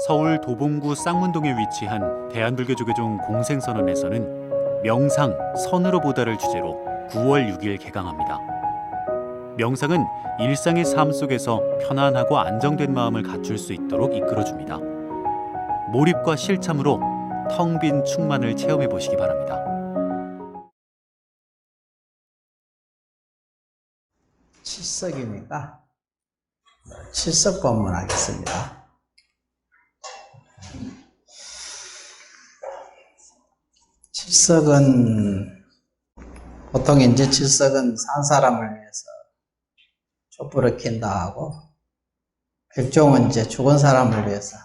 서울 도봉구 쌍문동에 위치한 대한불교조계종 공생선언에서는 명상, 선으로 보다를 주제로 9월 6일 개강합니다. 명상은 일상의 삶 속에서 편안하고 안정된 마음을 갖출 수 있도록 이끌어줍니다. 몰입과 실참으로 텅 빈 충만을 체험해 보시기 바랍니다. 칠석이니까 칠석 법문하겠습니다. 칠석은 보통 이제 칠석은 산 사람을 위해서 촛불을 켠다 하고, 백종은 이제 죽은 사람을 위해서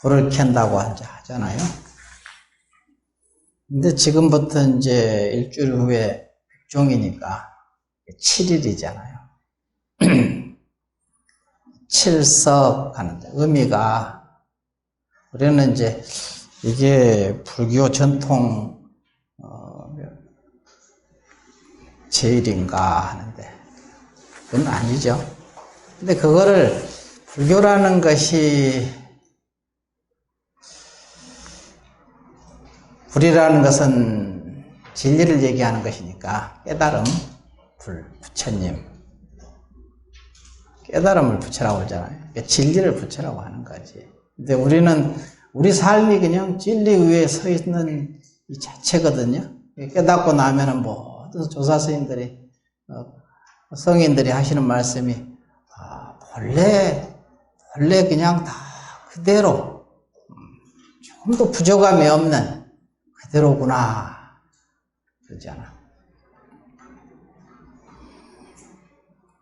불을 켠다고 하잖아요. 근데 지금부터 이제 일주일 후에 백종이니까 7일이잖아요. 칠석 하는데 의미가, 우리는 이제 이게 불교 전통 제일인가 하는데 그건 아니죠. 근데 그거를 불교라는 것이, 불이라는 것은 진리를 얘기하는 것이니까 깨달음, 불, 부처님, 깨달음을 부처라고 하잖아요. 진리를 부처라고 하는 거지. 근데 우리는 우리 삶이 그냥 진리 위에 서 있는 이 자체거든요. 깨닫고 나면은 모든 조사 스님들이, 성인들이 하시는 말씀이, 본래 그냥 다 그대로, 조금도 부족함이 없는 그대로구나 그러잖아.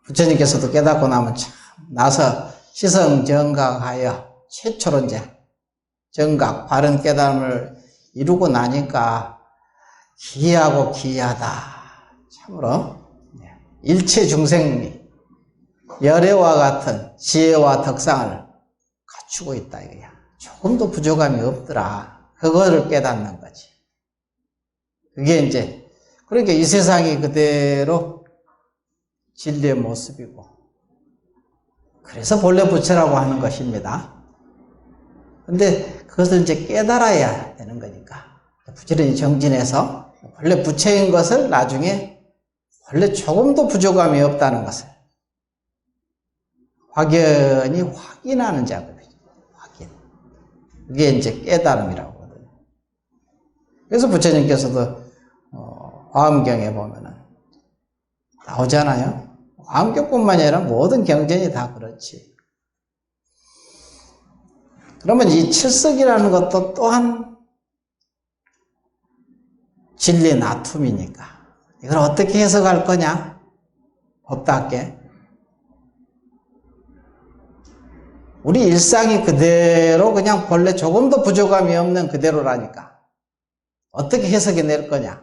부처님께서도 깨닫고 나면 참 나서 시성정각하여 최초로 이제 정각, 바른 깨달음을 이루고 나니까 기이하고 기이하다. 참으로 일체 중생이 열애와 같은 지혜와 덕상을 갖추고 있다 이거야. 조금도 부족함이 없더라. 그거를 깨닫는 거지. 그게 이제, 그러니까 이 세상이 그대로 진리의 모습이고, 그래서 본래 부처라고 하는 것입니다. 근데 그것을 이제 깨달아야 되는 거니까, 부지런히 정진해서 본래 부처인 것을 나중에 원래 조금도 부족함이 없다는 것을 확연히 확인하는 작업이죠. 확인. 그게 이제 깨달음이라고 하거든요. 그래서 부처님께서도 화엄경에 보면은 나오잖아요. 화엄경뿐만이 아니라 모든 경전이 다 그렇지. 그러면 이 칠석이라는 것도 또한 진리 나툼이니까 이걸 어떻게 해석할 거냐? 법답게. 우리 일상이 그대로 그냥 본래 조금도 부족함이 없는 그대로라니까 어떻게 해석해 낼 거냐?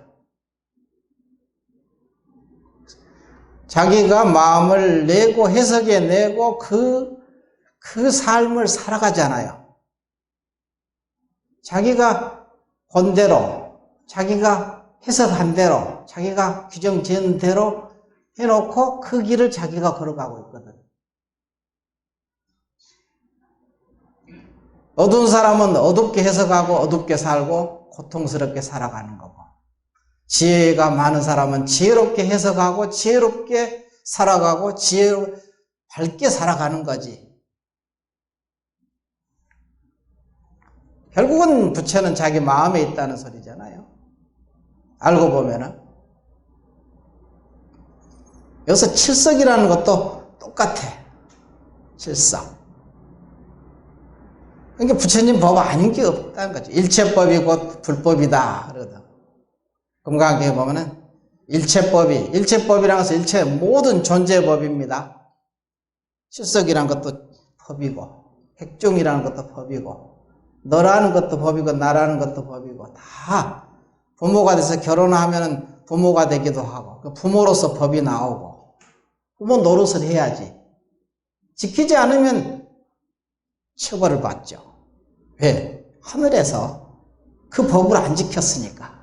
자기가 마음을 내고 해석해 내고 그 삶을 살아가잖아요. 자기가 본대로, 자기가 해석한 대로, 자기가 규정 지은 대로 해놓고 그 길을 자기가 걸어가고 있거든. 어두운 사람은 어둡게 해석하고 어둡게 살고 고통스럽게 살아가는 거고, 지혜가 많은 사람은 지혜롭게 해석하고 지혜롭게 살아가고 밝게 살아가는 거지. 결국은 부처는 자기 마음에 있다는 소리잖아요. 알고 보면은. 여기서 칠석이라는 것도 똑같아. 칠석. 그러니까 부처님 법 아닌 게 없다는 거죠. 일체법이 곧 불법이다 그러거든. 금강경에 보면은 일체법이라는 것은 일체 모든 존재의 법입니다. 칠석이라는 것도 법이고, 백종이라는 것도 법이고, 너라는 것도 법이고 나라는 것도 법이고, 다 부모가 돼서 결혼하면 부모가 되기도 하고, 그 부모로서 법이 나오고, 부모 노릇을 해야지. 지키지 않으면 처벌을 받죠. 왜? 하늘에서 그 법을 안 지켰으니까.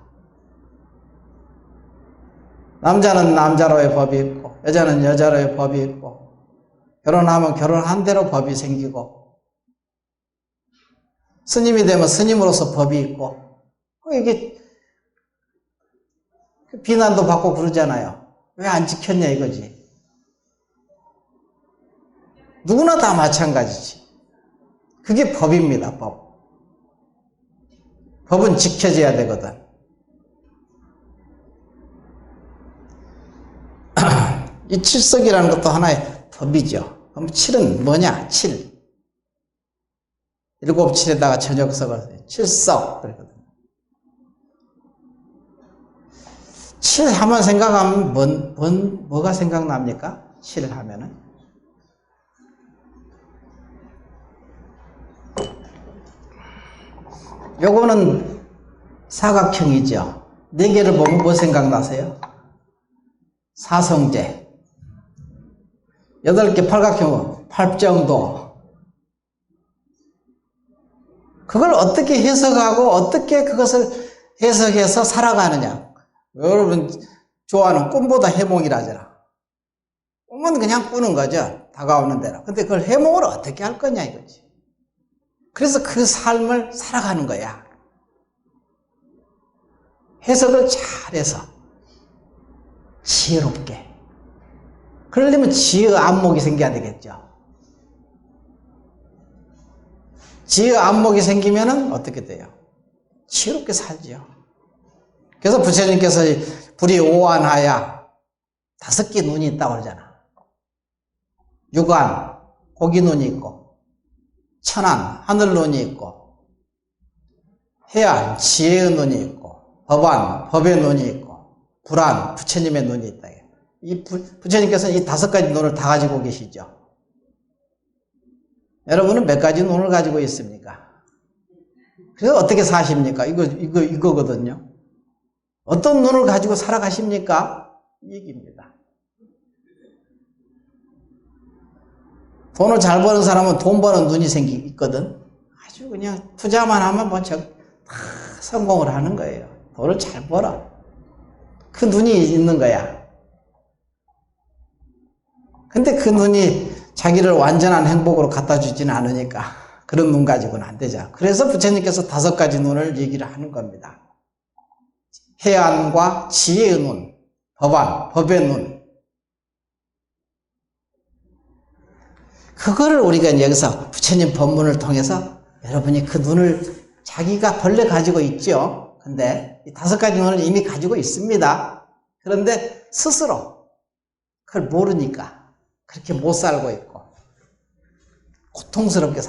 남자는 남자로의 법이 있고 여자는 여자로의 법이 있고 결혼하면 결혼한 대로 법이 생기고, 스님이 되면 스님으로서 법이 있고, 이게 비난도 받고 그러잖아요. 왜 안 지켰냐 이거지. 누구나 다 마찬가지지. 그게 법입니다, 법. 법은 지켜져야 되거든. 이 칠석이라는 것도 하나의 법이죠. 그럼 칠은 뭐냐? 칠. 7, 7에다가 저녁석을 칠석 그러거든. 칠 하면 생각하면 뭐가 생각납니까? 칠 하면은? 요거는 사각형이죠. 4개를 보면 뭐 생각나세요? 사성제. 8개 팔각형은 팔정도. 그걸 어떻게 해석하고 어떻게 그것을 해석해서 살아가느냐. 여러분 좋아하는 꿈보다 해몽이라잖아. 꿈은 그냥 꾸는 거죠. 다가오는 대로. 근데 그걸 해몽을 어떻게 할 거냐 이거지. 그래서 그 삶을 살아가는 거야. 해석을 잘해서 지혜롭게. 그러려면 지혜 안목이 생겨야 되겠죠. 지혜 안목이 생기면은 어떻게 돼요? 지혜롭게 살죠. 그래서 부처님께서 불이 오한하야 5개 눈이 있다고 그러잖아. 육안, 고기 눈이 있고, 천안, 하늘 눈이 있고, 해안, 지혜의 눈이 있고, 법안, 법의 눈이 있고, 불안, 부처님의 눈이 있다. 이 부처님께서는 이 5가지 눈을 다 가지고 계시죠. 여러분은 몇 가지 눈을 가지고 있습니까? 그래서 어떻게 사십니까? 이거거든요. 어떤 눈을 가지고 살아가십니까? 이 얘기입니다. 돈을 잘 버는 사람은 돈 버는 눈이 있거든. 아주 그냥 투자만 하면 다 성공을 하는 거예요. 돈을 잘 벌어. 그 눈이 있는 거야. 근데 그 눈이 자기를 완전한 행복으로 갖다 주지는 않으니까 그런 눈 가지고는 안 되잖아. 그래서 부처님께서 5가지 눈을 얘기를 하는 겁니다. 해안과 지혜의 눈, 법안, 법의 눈. 그거를 우리가 여기서 부처님 법문을 통해서 여러분이 그 눈을 자기가 본래 가지고 있죠. 근데 이 5가지 눈을 이미 가지고 있습니다. 그런데 스스로 그걸 모르니까 그렇게 못 살고 있고 고통스럽게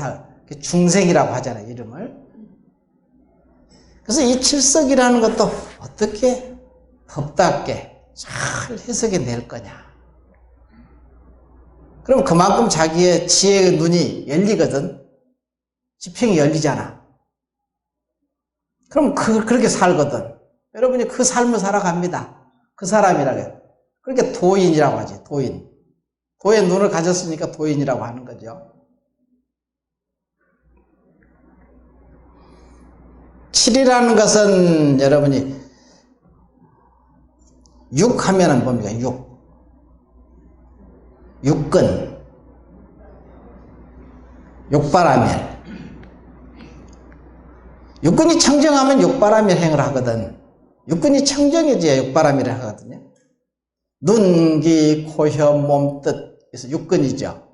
중생이라고 하잖아요, 이름을. 그래서 이 칠석이라는 것도 어떻게 법답게 잘 해석해 낼 거냐. 그럼 그만큼 자기의 지혜의 눈이 열리거든. 지평이 열리잖아. 그럼 그렇게 살거든. 여러분이 그 삶을 살아갑니다. 그 사람이라고 해요. 그렇게 도인이라고 하지, 도인. 도의 눈을 가졌으니까 도인이라고 하는 거죠. 7이라는 것은 여러분이 6 하면은 뭡니까? 6근, 육바라밀. 육근이 청정하면 육바라밀 행을 하거든. 육근이 청정해져야 육바라밀을 하거든요. 눈, 귀, 코, 혀, 몸, 뜻. 그래서 육근이죠.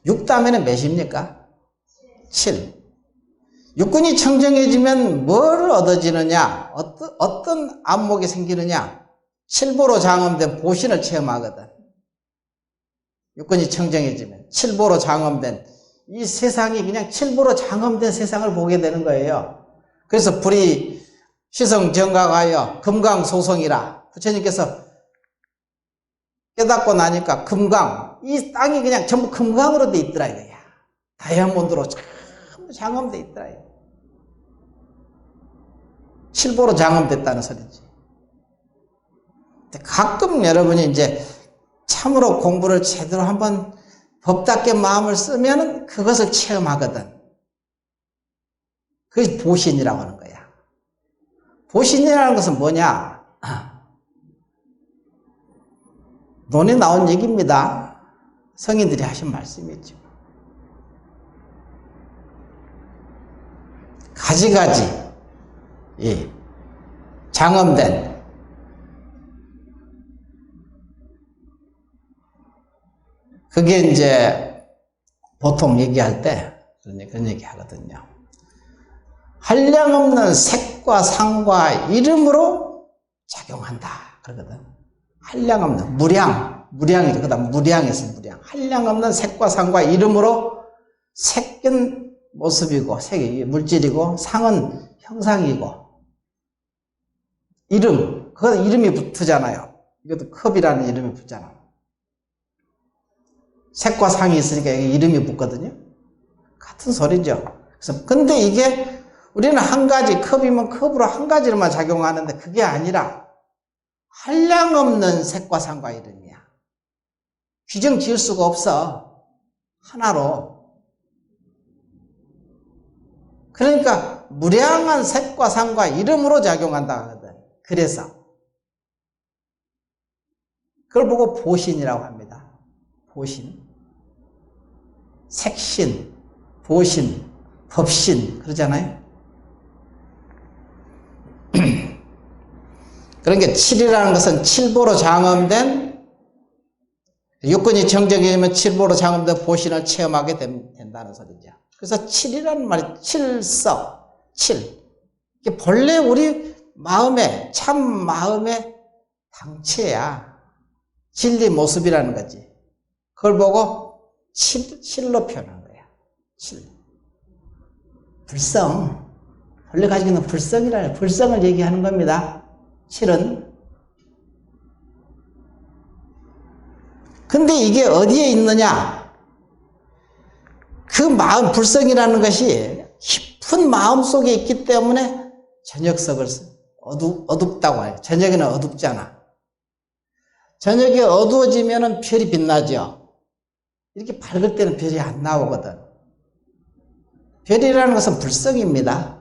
6 다음에는 몇입니까? 7. 육근이 청정해지면 뭘 얻어지느냐? 어떤 안목이 생기느냐? 7보로 장엄된 보신을 체험하거든. 육근이 청정해지면 7보로 장엄된 이 세상이 그냥 7보로 장엄된 세상을 보게 되는 거예요. 그래서 불이 시성정각하여 금강소성이라 부처님께서 깨닫고 나니까 금강, 이 땅이 그냥 전부 금강으로 돼 있더라 이거야. 다이아몬드로 전부 장엄돼 있더라. 7보로 장엄됐다는 소리지. 가끔 여러분이 이제 참으로 공부를 제대로 한번 법답게 마음을 쓰면 그것을 체험하거든. 그게 보신이라고 하는 거야. 보신이라는 것은 뭐냐? 논에 나온 얘기입니다. 성인들이 하신 말씀이죠. 가지가지 장엄된 그게 이제 보통 얘기할 때 그런 얘기 하거든요. 한량없는 색과 상과 이름으로 작용한다 그러거든. 한량없는 무량이죠. 그다음 무량에서 무량. 한량없는 색과 상과 이름으로 색은 모습이고 색이 물질이고 상은 형상이고 그건 이름이 붙잖아요. 이것도 컵이라는 이름이 붙잖아. 색과 상이 있으니까 여기 이름이 붙거든요. 같은 소리죠. 그래서 근데 이게 우리는 한 가지 컵이면 컵으로 한 가지로만 작용하는데 그게 아니라 한량없는 색과 상과 이름이야. 규정 지을 수가 없어. 하나로. 그러니까 무량한 색과 상과 이름으로 작용한다 하거든. 그래서 그걸 보고 보신이라고 합니다. 보신, 색신, 보신, 법신 그러잖아요. 그러니까 칠이라는 것은 칠보로 장엄된 요건이 정정이면 칠보로 장엄된 보신을 체험하게 된다는 소리죠. 그래서 칠이라는 말이 칠석, 칠. 이게 본래 우리 마음에 참 마음의 당체야. 진리 모습이라는 거지. 그걸 보고 칠로 표현한 거야. 칠. 불성. 원래 가지고 있는 불성을 얘기하는 겁니다. 칠은. 근데 이게 어디에 있느냐? 그 마음, 불성이라는 것이 깊은 마음 속에 있기 때문에 저녁석을 어둡다고 해요. 저녁에는 어둡잖아. 저녁에 어두워지면은 별이 빛나죠. 이렇게 밝을 때는 별이 안 나오거든. 별이라는 것은 불성입니다.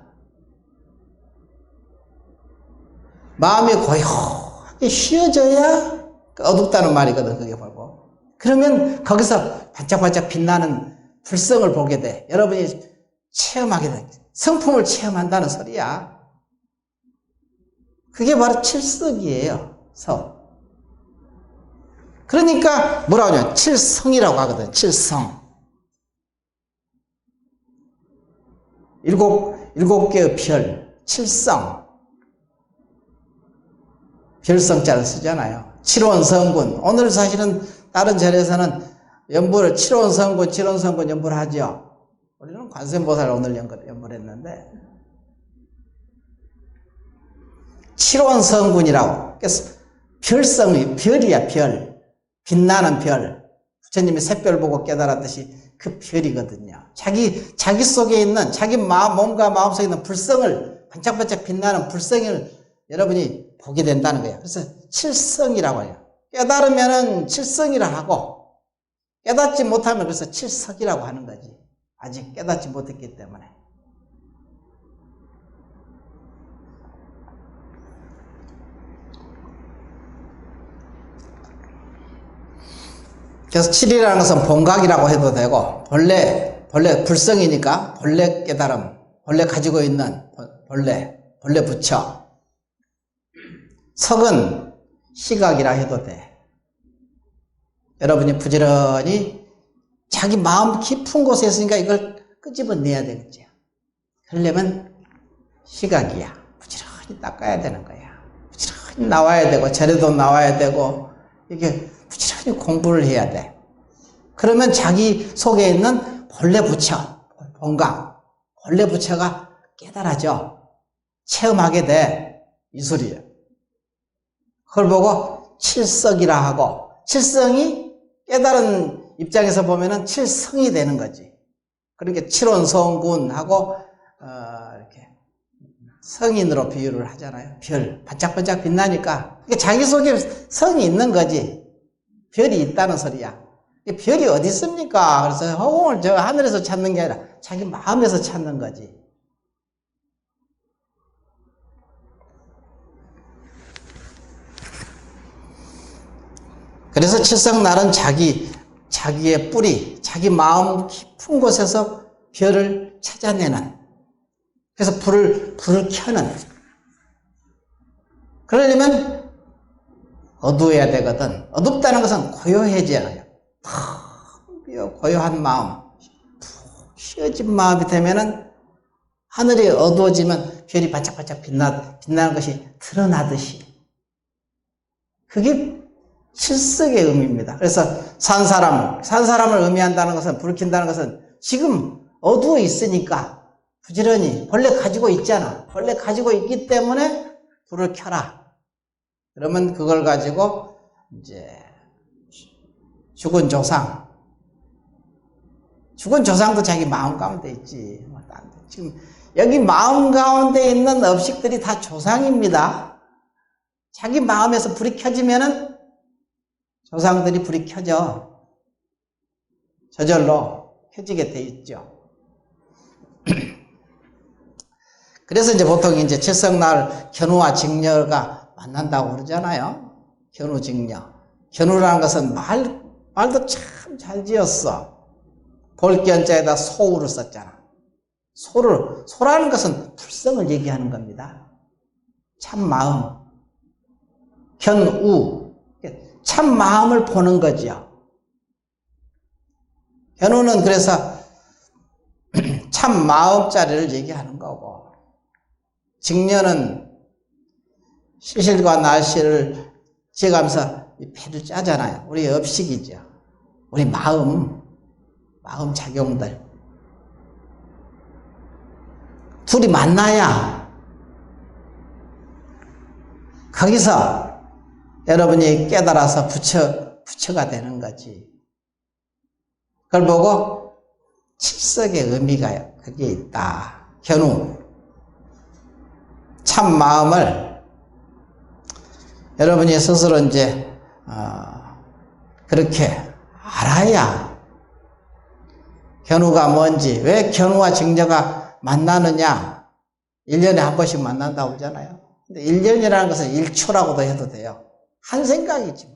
마음이 고요하게 쉬어져야 어둡다는 말이거든, 그게 보고. 그러면 거기서 반짝반짝 빛나는 불성을 보게 돼. 여러분이 체험하게 돼. 성품을 체험한다는 소리야. 그게 바로 칠석이에요, 석. 그러니까 뭐라고 하냐? 칠성이라고 하거든, 칠성. 일곱 개의 별, 칠성. 별성자를 쓰잖아요. 칠원성군. 오늘 사실은 다른 절에서는 연불을 칠원성군 연불을 하죠. 우리는 관세음보살 오늘 연불했는데 칠원성군이라고. 그래서 별성이 별이야, 별. 빛나는 별. 부처님이 샛별 보고 깨달았듯이 그 별이거든요. 자기 속에 있는 자기 몸과 마음 속에 있는 불성을 반짝반짝 빛나는 불성을 여러분이 보게 된다는 거예요. 그래서 칠성이라고 해요. 깨달으면은 칠성이라 하고 깨닫지 못하면 그래서 칠석이라고 하는 거지. 아직 깨닫지 못했기 때문에. 그래서 칠이라는 것은 본각이라고 해도 되고 본래 불성이니까 본래 깨달음, 본래 가지고 있는 본래 부처. 석은 시각이라 해도 돼. 여러분이 부지런히 자기 마음 깊은 곳에 있으니까 이걸 끄집어내야 되겠죠. 그러려면 시각이야. 부지런히 닦아야 되는 거야. 부지런히 나와야 되고 절에도 나와야 되고 이게 부지런히 공부를 해야 돼. 그러면 자기 속에 있는 본래 부처, 본각, 본래 부처가 깨달아져. 체험하게 돼. 이 소리예요. 그걸 보고 칠석이라 하고, 칠성이 깨달은 입장에서 보면은 칠성이 되는 거지. 그러니까 칠원성군하고 이렇게 성인으로 비유를 하잖아요. 별 반짝반짝 빛나니까 그러니까 자기 속에 성이 있는 거지. 별이 있다는 소리야. 별이 어디 있습니까? 그래서 허공을 저 하늘에서 찾는 게 아니라 자기 마음에서 찾는 거지. 그래서 칠성날은 자기 자기의 뿌리, 자기 마음 깊은 곳에서 별을 찾아내는, 그래서 불을 켜는. 그러려면 어두워야 되거든. 어둡다는 것은 고요해져요. 텅 비어 고요한 마음, 푹 쉬어진 마음이 되면은 하늘이 어두워지면 별이 반짝반짝 빛나는 것이 드러나듯이. 그게 실석의 의미입니다. 그래서 산 사람을 의미한다는 것은, 불을 켠다는 것은 지금 어두워 있으니까 부지런히 벌레 가지고 있잖아. 벌레 가지고 있기 때문에 불을 켜라. 그러면 그걸 가지고 이제 죽은 조상도 자기 마음 가운데 있지. 지금 여기 마음 가운데 있는 업식들이 다 조상입니다. 자기 마음에서 불이 켜지면은 조상들이 불이 켜져. 저절로 켜지게 돼 있죠. 그래서 이제 보통 이제 칠성날 견우와 직녀가 만난다고 그러잖아요. 견우, 직녀. 견우라는 것은 말도 참 잘 지었어. 볼견자에다 소우를 썼잖아. 소라는 것은 불성을 얘기하는 겁니다. 참 마음. 견우. 참 마음을 보는 거죠. 견우는 그래서 참 마음자리를 얘기하는 거고, 직녀는 시실과 날씨를 지어가면서 배를 짜잖아요. 우리 업식이죠. 우리 마음 작용들. 둘이 만나야 거기서 여러분이 깨달아서 부처가 되는 거지. 그걸 보고 칠석의 의미가 거기에 있다. 견우. 참 마음을 여러분이 스스로 이제 그렇게 알아야, 견우가 뭔지, 왜 견우와 직녀가 만나느냐, 1년에 한 번씩 만난다고 하잖아요. 근데 1년이라는 것은 1초라고도 해도 돼요. 한 생각이지.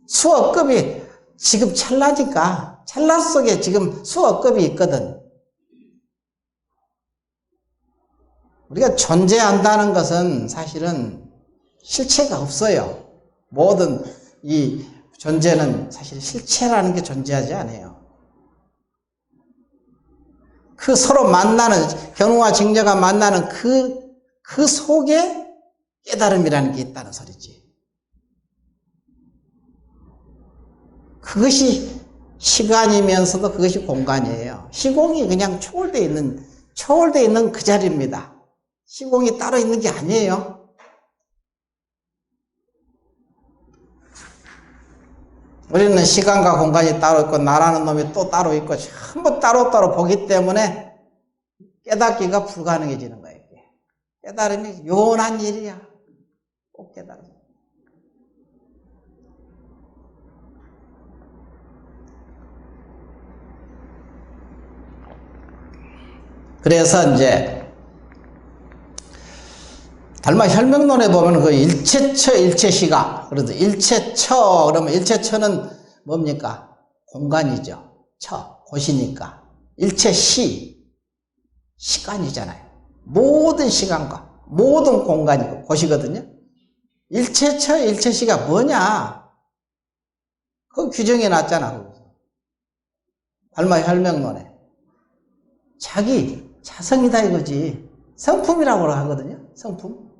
수억급이 지금 찰나니까, 찰나 속에 지금 수억급이 있거든. 우리가 존재한다는 것은 사실은 실체가 없어요. 모든 이 존재는 사실 실체라는 게 존재하지 않아요. 그 서로 만나는, 견우와 직녀가 만나는 그 속에 깨달음이라는 게 있다는 소리지. 그것이 시간이면서도 그것이 공간이에요. 시공이 그냥 초월되어 있는 그 자리입니다. 시공이 따로 있는 게 아니에요. 우리는 시간과 공간이 따로 있고 나라는 놈이 또 따로 있고 전부 따로따로 보기 때문에 깨닫기가 불가능해지는 거예요. 깨달음이 요원한 일이야. 꼭 깨달아. 그래서 이제 달마 혈명론에 보면 그 일체처 일체시가, 그래도 일체처 그러면 일체처는 뭡니까? 공간이죠. 곳이니까. 일체시, 시간이잖아요. 모든 시간과 모든 공간이고 곳이거든요. 일체처 일체시가 뭐냐? 그 규정해 놨잖아. 달마 혈명론에. 자성이다 이거지. 성품이라고 하거든요. 성품.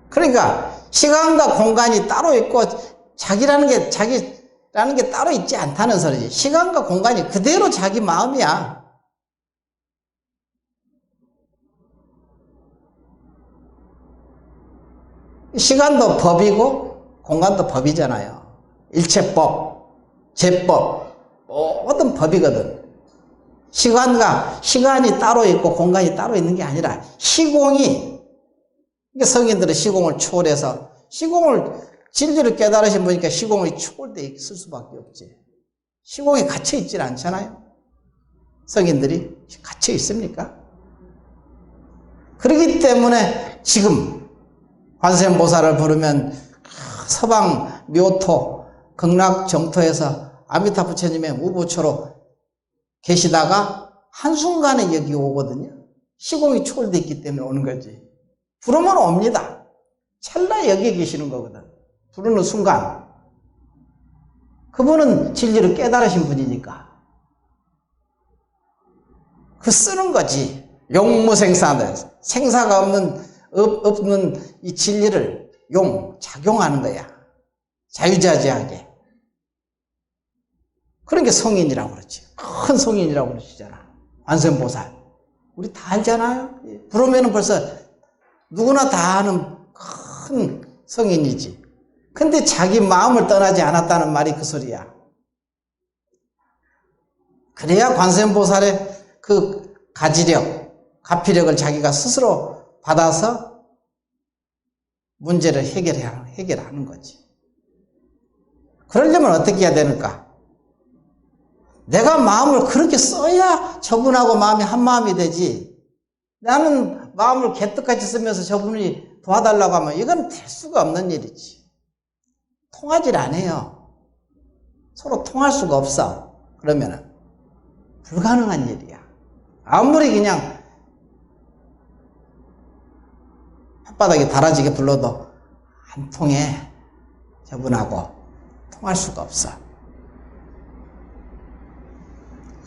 그러니까 시간과 공간이 따로 있고 자기라는 게 따로 있지 않다는 소리지. 시간과 공간이 그대로 자기 마음이야. 시간도 법이고 공간도 법이잖아요. 일체법, 제법, 모든 법이거든. 시간이 따로 있고 공간이 따로 있는 게 아니라 시공이, 성인들은 시공을 초월해서, 진리를 깨달으신 분이니까 시공이 초월되어 있을 수밖에 없지. 시공에 갇혀 있질 않잖아요. 성인들이 갇혀 있습니까? 그렇기 때문에 지금 관세음보살을 부르면 서방 묘토, 극락정토에서 아미타 부처님의 우부처로 계시다가 한순간에 여기 오거든요. 시공이 초월되어 있기 때문에 오는 거지. 부르면 옵니다. 찰나에 여기 계시는 거거든. 부르는 순간. 그분은 진리를 깨달으신 분이니까. 그 쓰는 거지. 용무생사는 생사가 없는 이 진리를 작용하는 거야. 자유자재하게. 그런 게 성인이라고 그러지. 큰 성인이라고 그러시잖아. 관세음보살. 우리 다 알잖아요. 부르면 벌써 누구나 다 아는 큰 성인이지. 근데 자기 마음을 떠나지 않았다는 말이 그 소리야. 그래야 관세음보살의 그 가지력, 가피력을 자기가 스스로 받아서 문제를 해결하는 거지. 그러려면 어떻게 해야 되는가? 내가 마음을 그렇게 써야 저분하고 마음이 한 마음이 되지. 나는 마음을 개떡같이 쓰면서 저분이 도와달라고 하면 이건 될 수가 없는 일이지. 통하질 않아요. 서로 통할 수가 없어. 그러면은 불가능한 일이야. 아무리 그냥 혓바닥이 달아지게 불러도 안 통해. 저분하고 통할 수가 없어.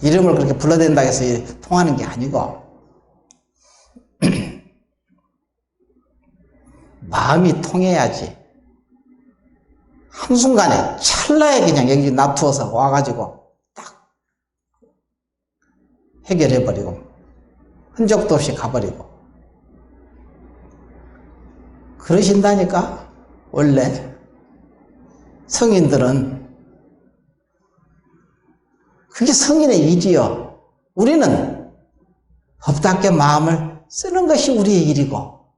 이름을 그렇게 불러댄다고 해서 통하는 게 아니고 마음이 통해야지. 한순간에 찰나에 그냥 여기 놔두어서 와가지고 딱 해결해버리고 흔적도 없이 가버리고 그러신다니까. 원래 성인들은 그게 성인의 일이요. 우리는 법답게 마음을 쓰는 것이 우리의 일이고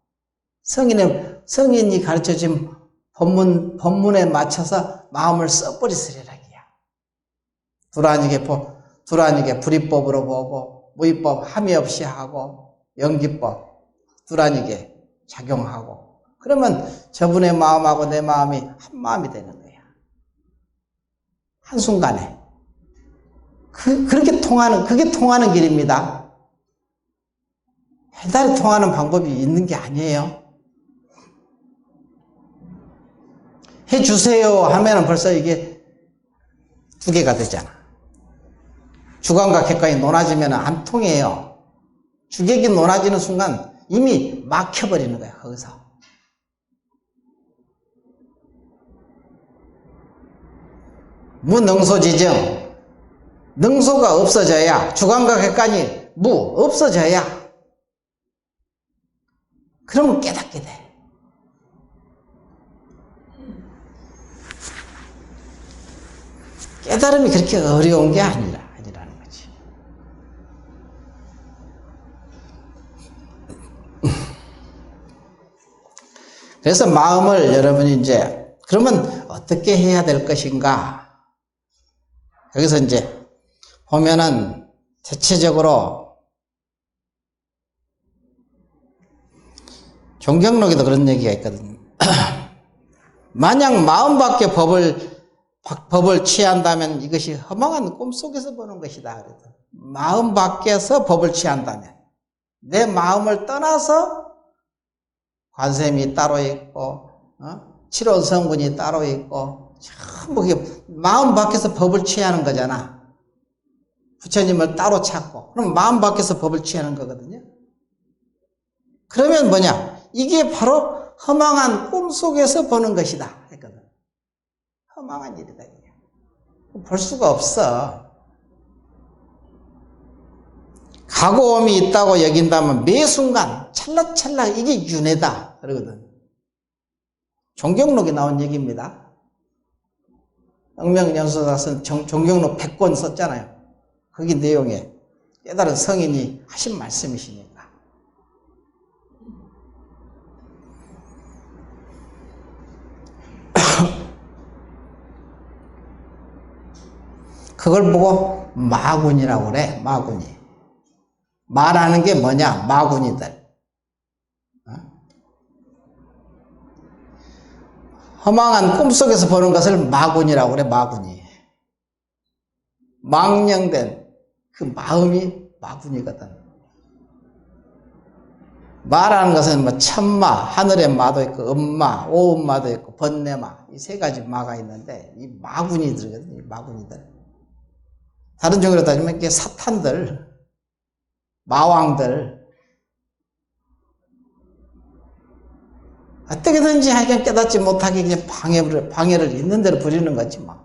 성인이 가르쳐준 법문에 맞춰서 마음을 써버리으리라기야. 두라니게 불이법으로 보고 무이법 함이 없이 하고 연기법 두라니게 작용하고 그러면 저분의 마음하고 내 마음이 한 마음이 되는 거야. 한순간에. 그렇게 그게 통하는 길입니다. 해달이 통하는 방법이 있는 게 아니에요. 해주세요 하면은 벌써 이게 두 개가 되잖아. 주관과 객관이 논아지면 안 통해요. 주객이 논아지는 순간 이미 막혀버리는 거야, 거기서. 무능소지정. 능소가 없어져야, 주관과 객관이 없어져야, 그러면 깨닫게 돼. 깨달음이 그렇게 어려운 게 아니라는 거지. 그래서 마음을 여러분이 그러면 어떻게 해야 될 것인가? 여기서 보면은 대체적으로 종경록에도 그런 얘기가 있거든요. 만약 마음 밖에 법을 취한다면 이것이 허망한 꿈속에서 보는 것이다. 마음 밖에서 법을 취한다면 내 마음을 떠나서 관세음이 따로 있고 칠원성분이 따로 있고 전부 마음 밖에서 법을 취하는 거잖아. 부처님을 따로 찾고 그럼 마음 밖에서 법을 취하는 거거든요. 그러면 뭐냐? 이게 바로 허망한 꿈속에서 보는 것이다 했거든. 허망한 일이다. 볼 수가 없어. 가고옴이 있다고 여긴다면 매 순간 찰나찰나 이게 윤회다 그러거든. 종경록에 나온 얘기입니다. 영명연수사 쓴 종경록 100권 썼잖아요. 거기 내용에 깨달은 성인이 하신 말씀이시니까. 그걸 보고 마군이라고 그래. 마군이. 말하는 게 뭐냐? 마군이들. 허망한 꿈속에서 보는 것을 마군이라고 그래. 마군이. 망령된 그 마음이 마군이거든. 마라는 것은 뭐 천마, 하늘의 마도 있고 음마, 오음마도 있고 번뇌마, 이 세 가지 마가 있는데 이 마군이 들거든. 이 마군이들. 다른 종교로 따지면 이게 사탄들, 마왕들. 어떻게든지 하여간 깨닫지 못하게 그냥 방해를 있는 대로 부리는 거지 뭐.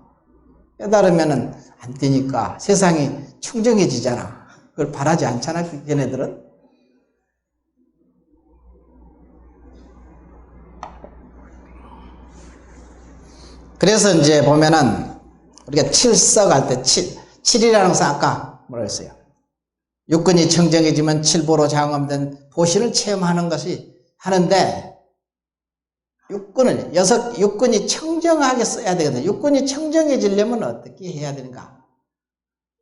깨달으면은 안 되니까 세상이 청정해지잖아. 그걸 바라지 않잖아, 걔네들은. 그래서 이제 보면은 우리가 칠석 할 때 칠이라는 것은 아까 뭐라 했어요? 육근이 청정해지면 칠보로 장엄된 보신을 체험하는 것이 하는데 육근이 청정하게 써야 되거든. 육근이 청정해지려면 어떻게 해야 되는가?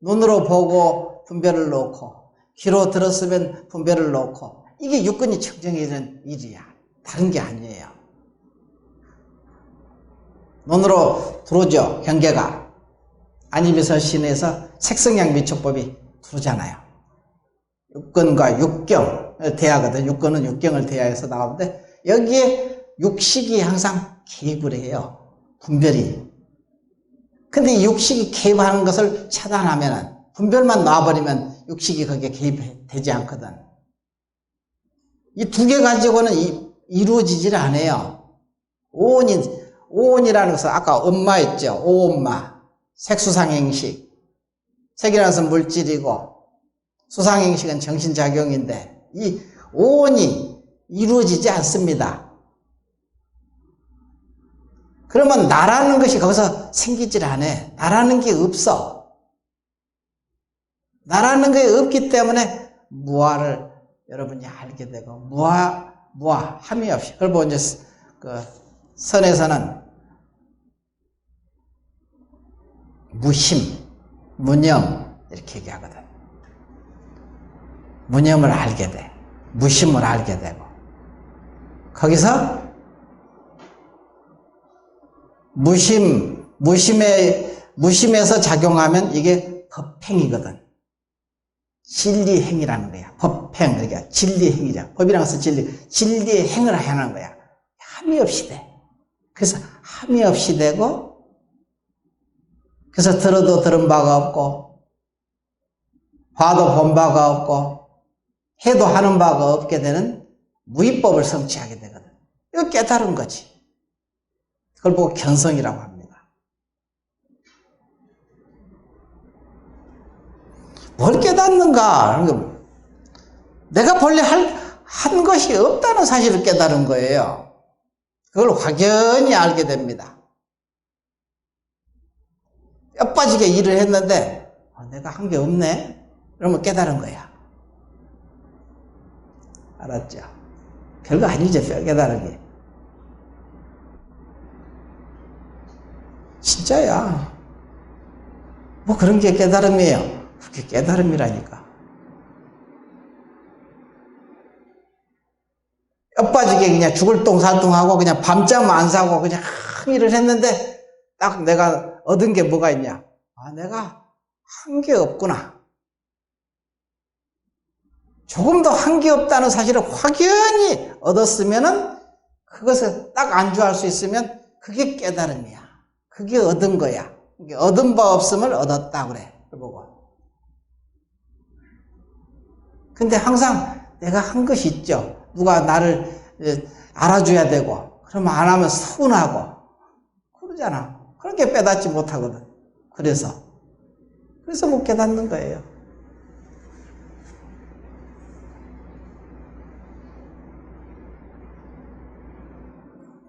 눈으로 보고 분별을 놓고, 귀로 들었으면 분별을 놓고, 이게 육근이 청정해지는 일이야. 다른 게 아니에요. 눈으로 들어오죠, 경계가. 안입에서 신에서 색성양 미촉법이 들어오잖아요. 육근과 육경 대하거든. 육근은 육경을 대하해서 나오는데 여기에 육식이 항상 개입을 해요. 분별이. 근데 이 육식이 개입하는 것을 차단하면, 분별만 놔버리면 육식이 거기에 개입되지 않거든. 이 두 개 가지고는 이루어지질 않아요. 오온이라는 것은 아까 엄마 있죠. 오온마. 색수상행식. 색이라는 것은 물질이고 수상행식은 정신작용인데 이 오온이 이루어지지 않습니다. 그러면 나라는 것이 거기서 생기질 않아. 나라는 게 없어. 나라는 게 없기 때문에 무아를 여러분이 알게 되고 무아 함이 없이. 그리고 이제 그 선에서는 무심, 무념 이렇게 얘기하거든. 무념을 알게 돼. 무심을 알게 되고 거기서 무심에서 작용하면 이게 법행이거든. 진리행이라는 거야. 법행, 그러니까 진리행이죠. 법이라는 것은 진리의 행을 하는 거야. 함이 없이 돼. 그래서 함이 없이 되고, 그래서 들어도 들은 바가 없고, 봐도 본 바가 없고, 해도 하는 바가 없게 되는 무위법을 성취하게 되거든. 이거 깨달은 거지. 그걸 보고 견성이라고 합니다. 뭘 깨닫는가? 내가 본래 한 것이 없다는 사실을 깨달은 거예요. 그걸 확연히 알게 됩니다. 뼈 빠지게 일을 했는데 내가 한 게 없네? 그러면 깨달은 거야. 알았죠? 별거 아니죠, 뼈 깨달은 게. 진짜야. 뭐 그런 게 깨달음이에요. 그게 깨달음이라니까. 뼈 빠지게 그냥 죽을 똥살똥하고 그냥 밤잠 안 자고 그냥 일을 했는데 딱 내가 얻은 게 뭐가 있냐? 아, 내가 한 게 없구나. 조금 더 한 게 없다는 사실을 확연히 얻었으면은 그것을 딱 안주할 수 있으면 그게 깨달음이야. 그게 얻은 거야. 얻은 바 없음을 얻었다 그래. 보고. 근데 항상 내가 한 것이 있죠. 누가 나를 알아줘야 되고, 그러면 안 하면 서운하고, 그러잖아. 그렇게 깨닫지 못하거든. 그래서 못 깨닫는 거예요.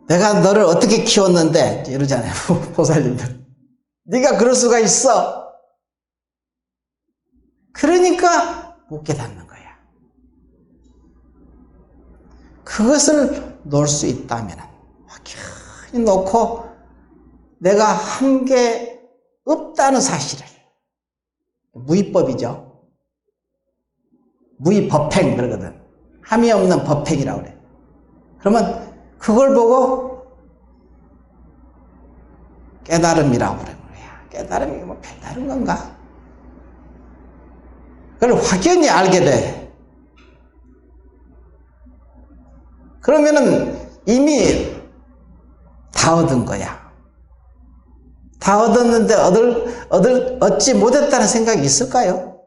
내가 너를 어떻게 키웠는데 이러잖아요. 보살님들. 네가 그럴 수가 있어. 그러니까 못 깨닫는 거야. 그것을 놓을 수 있다면 확연히 놓고 내가 한 게 없다는 사실을, 무위법이죠. 무위법행 그러거든. 함이 없는 법행이라고 그래. 그러면 그걸 보고 깨달음이라고 그러는 거야. 깨달음이 뭐 별다른 건가? 그걸 확연히 알게 돼. 그러면은 이미 다 얻은 거야. 다 얻었는데 얻지 못했다는 생각이 있을까요?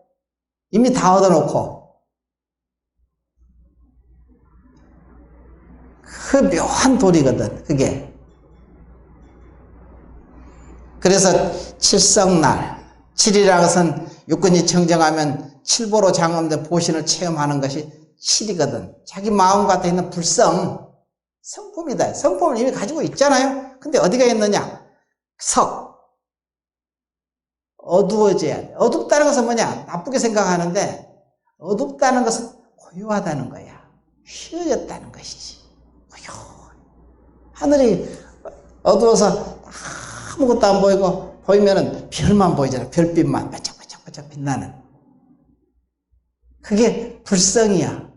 이미 다 얻어놓고. 그 묘한 도리거든, 그게. 그래서 칠성날, 7이라는 것은 육근이 청정하면 칠보로 장엄된 보신을 체험하는 것이 7이거든. 자기 마음 같아 있는 불성, 성품이다. 성품을 이미 가지고 있잖아요. 근데 어디가 있느냐? 석. 어두워져야 돼. 어둡다는 것은 뭐냐? 나쁘게 생각하는데, 어둡다는 것은 고요하다는 거야. 쉬어졌다는 것이지. 하늘이 어두워서 아무것도 안 보이고, 보이면은 별만 보이잖아. 별빛만 반짝반짝 빛나는. 그게 불성이야.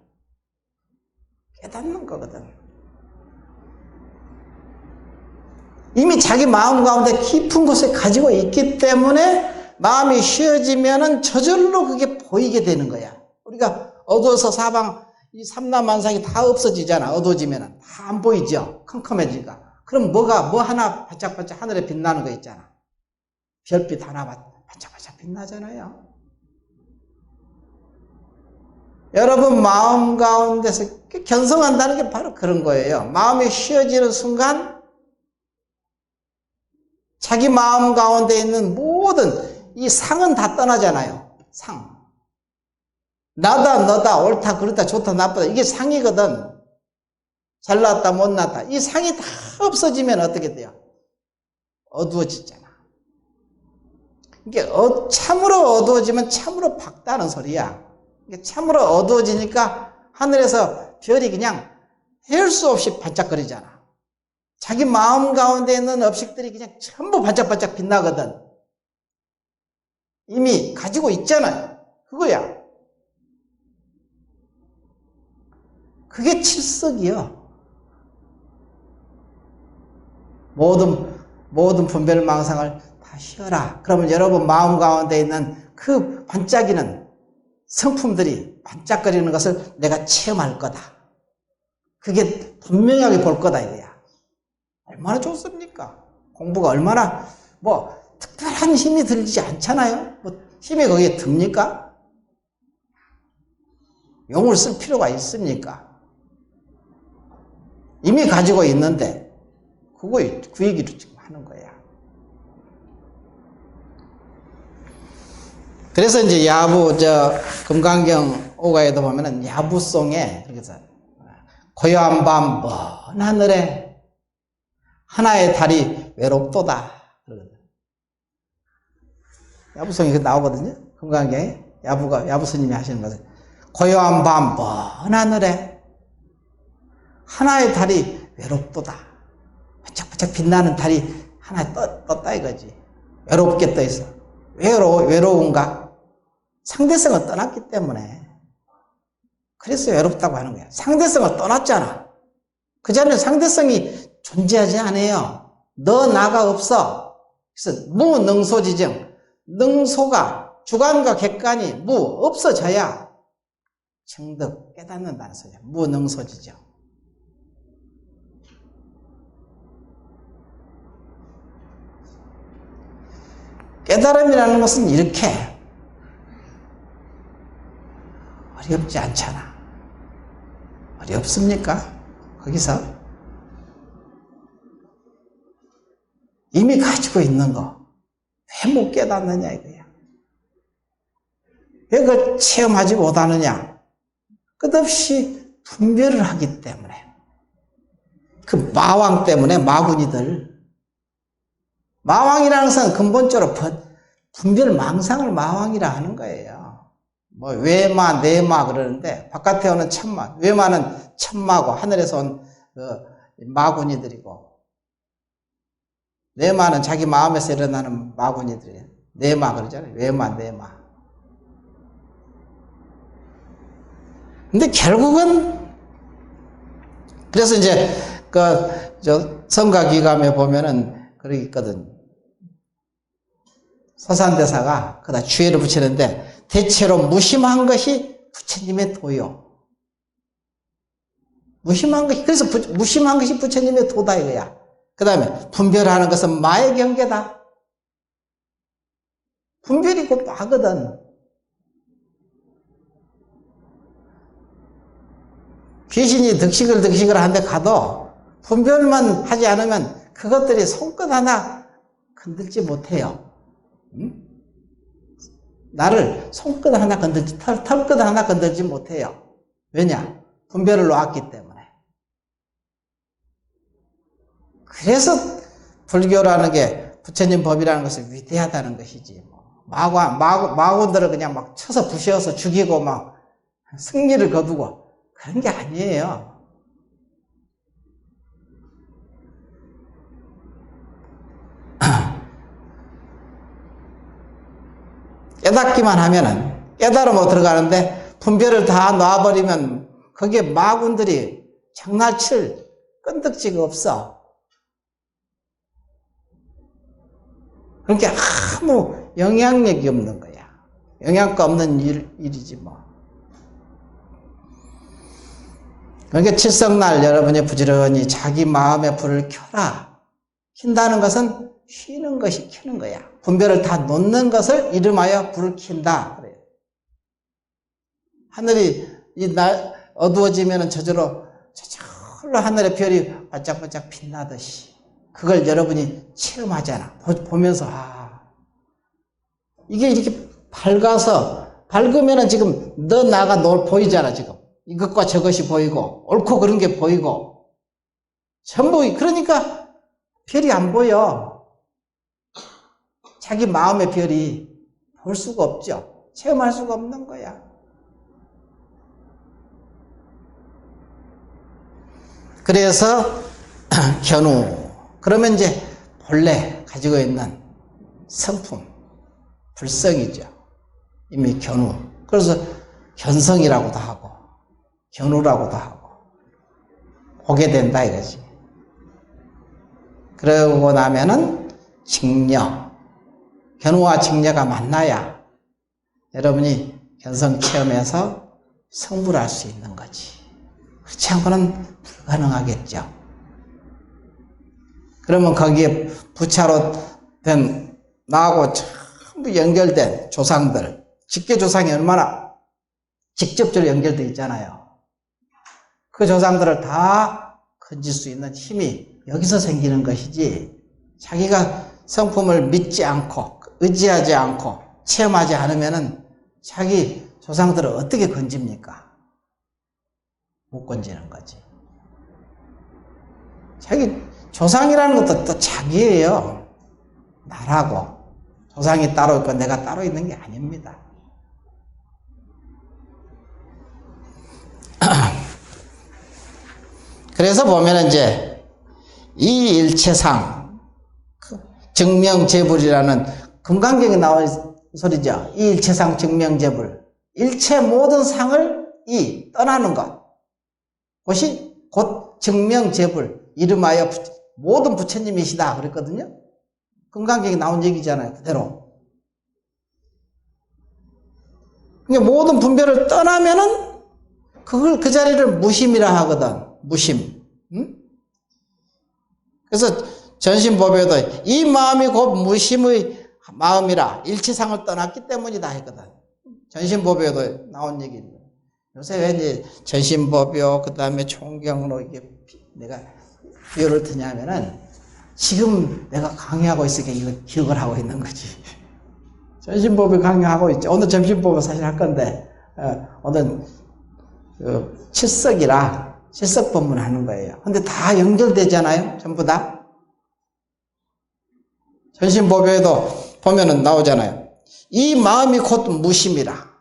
깨닫는 거거든. 이미 자기 마음 가운데 깊은 곳에 가지고 있기 때문에 마음이 쉬어지면은 저절로 그게 보이게 되는 거야. 우리가 어두워서 사방 이 삼라만상이 다 없어지잖아. 어두워지면은 다 안 보이죠. 컴컴해지니까. 그럼 뭐 하나 반짝반짝 하늘에 빛나는 거 있잖아. 별빛 하나 반짝반짝 빛나잖아요. 여러분 마음 가운데서 견성한다는 게 바로 그런 거예요. 마음이 쉬어지는 순간 자기 마음 가운데 있는 모든 이 상은 다 떠나잖아요. 상. 나다 너다 옳다 그렇다 좋다 나쁘다 이게 상이거든. 잘났다 못났다 이 상이 다 없어지면 어떻게 돼요? 어두워지잖아. 이게 참으로 어두워지면 참으로 밝다는 소리야. 참으로 어두워지니까 하늘에서 별이 그냥 헤을 수 없이 반짝거리잖아. 자기 마음 가운데 있는 업식들이 그냥 전부 반짝반짝 빛나거든. 이미 가지고 있잖아요. 그거야. 그게 칠석이요. 모든 분별망상을 다 쉬어라. 그러면 여러분 마음 가운데 있는 그 반짝이는 성품들이 반짝거리는 것을 내가 체험할 거다. 그게 분명하게 볼 거다 이거야. 얼마나 좋습니까? 공부가 얼마나 특별한 힘이 들지 않잖아요. 힘이 거기에 듭니까? 용을 쓸 필요가 있습니까? 이미 가지고 있는데 그 얘기를 지금 하는 거야. 그래서 이제 금강경 오가에도 보면은 야부송에 그래서 고요한 밤 먼 하늘에 하나의 달이 외롭도다. 야부송이 나오거든요. 금강경에 야부 스님이 하시는 것은 고요한 밤 먼 하늘에 하나의 달이 외롭도다. 반짝반짝 빛나는 달이 하나 떴다 이거지. 외롭게 떠 있어. 외로운가? 상대성을 떠났기 때문에. 그래서 외롭다고 하는 거야. 상대성을 떠났잖아. 그 전에 상대성이 존재하지 않아요. 너 나가 없어. 그래서 무능소지정. 능소가 주관과 객관이 없어져야 정득 깨닫는다는 소리야. 무능소지정. 깨달음이라는 것은 이렇게 어렵지 않잖아. 어렵습니까? 거기서 이미 가지고 있는 거 왜 못 깨닫느냐 이거야. 왜 그걸 체험하지 못하느냐? 끝없이 분별을 하기 때문에. 그 마왕 때문에 마군이들. 마왕이라는 것은 근본적으로 분별 망상을 마왕이라 하는 거예요. 외마, 내마 그러는데 바깥에 오는 천마, 외마는 천마고 하늘에서 온 마군이들이고 내마는 자기 마음에서 일어나는 마군이들이에요. 내마 그러잖아요. 외마, 내마. 근데 결국은 그래서 이제 성가기감에 보면은 그러기 있거든. 서산대사가 그다 주의를 붙이는데 대체로 무심한 것이 부처님의 도요. 무심한 것이, 그래서 무심한 것이 부처님의 도다 이거야. 그 다음에 분별하는 것은 마의 경계다. 분별이 곧 마거든. 귀신이 득식을 한데 가도 분별만 하지 않으면 그것들이 손끝 하나 건들지 못해요. 응? 나를 손끝 하나 건들지, 털끝 하나 건들지 못해요. 왜냐? 분별을 놓았기 때문에. 그래서 불교라는 게 부처님 법이라는 것은 위대하다는 것이지. 마군들을 그냥 막 쳐서 부셔서 죽이고 막 승리를 거두고 그런 게 아니에요. 깨닫기만 하면은, 깨달으면 들어가는데 분별을 다 놔버리면 거기에 마군들이 장난칠 끈덕지가 없어. 그러니까 아무 영향력이 없는 거야. 영향가 없는 일이지 뭐. 그러니까 칠성날 여러분이 부지런히 자기 마음의 불을 켜라. 킨다는 것은 쉬는 것이 켜는 거야. 분별을 다 놓는 것을 이름하여 불을 킨다. 그래요. 하늘이 어두워지면 저절로 하늘의 별이 반짝반짝 빛나듯이 그걸 여러분이 체험하잖아. 보면서 이게 이렇게 밝으면은 지금 나가 보이잖아. 지금 이것과 저것이 보이고 옳고 그런 게 보이고 전부. 그러니까 별이 안 보여. 자기 마음의 별이 볼 수가 없죠. 체험할 수가 없는 거야. 그래서 견우, 그러면 이제 본래 가지고 있는 성품, 불성이죠. 이미 견우. 그래서 견성이라고도 하고 견우라고도 하고 보게 된다 이거지. 그러고 나면은 직녀, 견우와 직녀가 만나야 여러분이 견성 체험해서 성불할 수 있는 거지. 그렇지 않고는 불가능하겠죠. 그러면 거기에 부차로 된 나하고 전부 연결된 조상들, 직계조상이 얼마나 직접적으로 연결되어 있잖아요. 그 조상들을 다 건질 수 있는 힘이 여기서 생기는 것이지, 자기가 성품을 믿지 않고 의지하지 않고 체험하지 않으면은 자기 조상들을 어떻게 건집니까? 못 건지는 거지. 자기 조상이라는 것도 또 자기예요. 나라고. 조상이 따로 있고 내가 따로 있는 게 아닙니다. 그래서 보면 이제 이 일체상, 증명재불이라는 금강경에 나온 소리죠. 이 일체상 증명재불. 일체 모든 상을 떠나는 것. 그것이 곧 증명재불. 이름하여 모든 부처님이시다 그랬거든요. 금강경에 나온 얘기잖아요. 그대로. 그러니까 모든 분별을 떠나면은 그 자리를 무심이라 하거든. 무심. 응? 그래서 전신법에도 이 마음이 곧 무심의 마음이라 일체상을 떠났기 때문이다 했거든. 전신법에도 나온 얘기입니다. 요새 왜 이제 전신법이요, 그 다음에 총경로 이게 내가 비유를 드냐면은 지금 내가 강의하고 있으니까 이거 기억을 하고 있는 거지. 전신법을 강의하고 있죠. 오늘 점심법을 사실 할 건데 오늘 칠석이라 칠석 법문 하는 거예요. 근데 다 연결되잖아요. 전부 다. 전신법에도 보면은 나오잖아요. 이 마음이 곧 무심이라.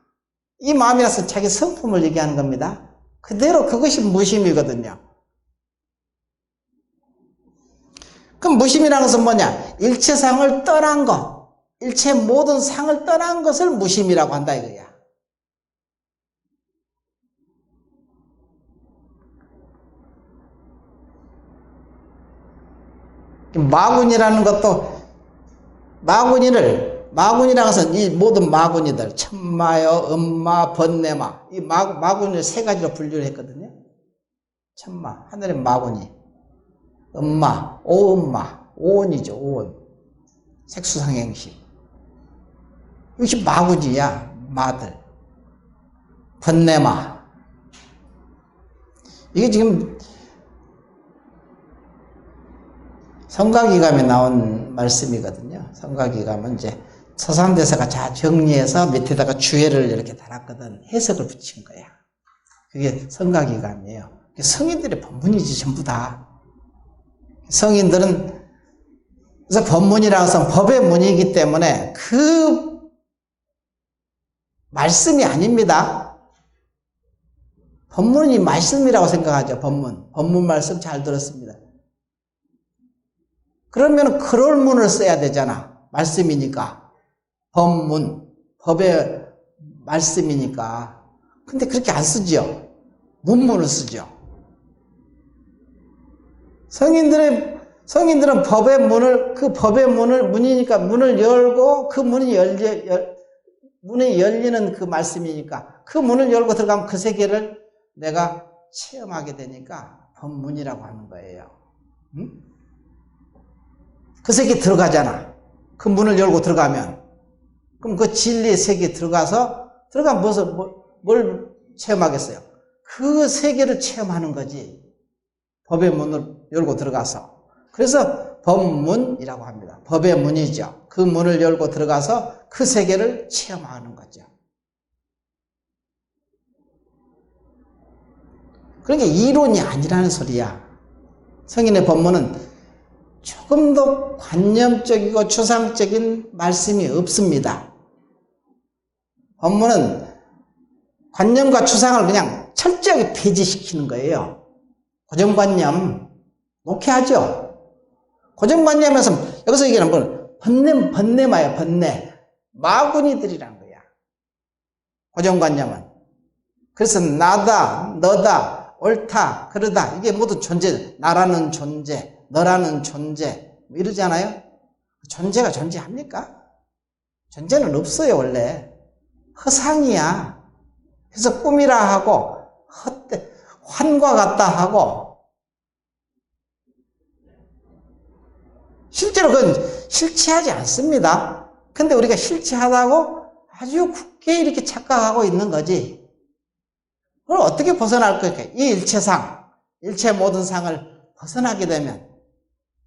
이 마음이라서 자기 성품을 얘기하는 겁니다. 그대로 그것이 무심이거든요. 그럼 무심이라는 것은 뭐냐? 일체상을 떠난 것, 일체 모든 상을 떠난 것을 무심이라고 한다 이거야. 마군이라는 것도, 마군이를 마군이라는 것은 이 모든 마군이들, 천마여, 음마, 번뇌마, 이 마군을 세 가지로 분류를 했거든요. 천마, 하늘의 마군이, 음마, 오음마, 오온이죠, 오온. 색수상행식. 이것이 마군이야, 마들. 번뇌마. 이게 지금 성가기감에 나온 말씀이거든요. 성가기감은 이제 서산대사가 잘 정리해서 밑에다가 주해를 이렇게 달았거든. 해석을 붙인 거야. 그게 성가기감이에요. 성인들의 법문이지 전부 다. 성인들은 그래서 법문이라고 해서 법의 문이기 때문에 그 말씀이 아닙니다. 법문이 말씀이라고 생각하죠. 법문 말씀 잘 들었습니다. 그러면 그럴문을 써야 되잖아. 말씀이니까. 법문, 법의 말씀이니까. 근데 그렇게 안 쓰죠. 문문을 쓰죠. 성인들은 법의 문을, 그 법의 문을, 문이니까 문을 열고 그 문이 문이 열리는 그 말씀이니까 그 문을 열고 들어가면 그 세계를 내가 체험하게 되니까 법문이라고 하는 거예요. 응? 그 세계 들어가잖아. 그 문을 열고 들어가면. 그럼 그 진리의 세계에 들어가면 뭘 체험하겠어요? 그 세계를 체험하는 거지. 법의 문을 열고 들어가서. 그래서 법문이라고 합니다. 법의 문이죠. 그 문을 열고 들어가서 그 세계를 체험하는 거죠. 그러니까 이론이 아니라는 소리야. 성인의 법문은 조금 더 관념적이고 추상적인 말씀이 없습니다. 법문은 관념과 추상을 그냥 철저하게 폐지시키는 거예요. 고정관념 놓게 하죠. 고정관념에서 여기서 얘기하는 건 번뇌마예요. 번뇌. 마구니들이란 거야. 고정관념은. 그래서 나다, 너다, 옳다, 그러다 이게 모두 존재. 나라는 존재, 너라는 존재 뭐 이러잖아요. 존재가 존재합니까? 존재는 없어요. 원래 허상이야. 그래서 꿈이라 하고 헛되 환과 같다 하고 실제로 그건 실체하지 않습니다. 근데 우리가 실체하다고 아주 굳게 이렇게 착각하고 있는 거지. 그걸 어떻게 벗어날 거야? 이 일체상, 일체 모든 상을 벗어나게 되면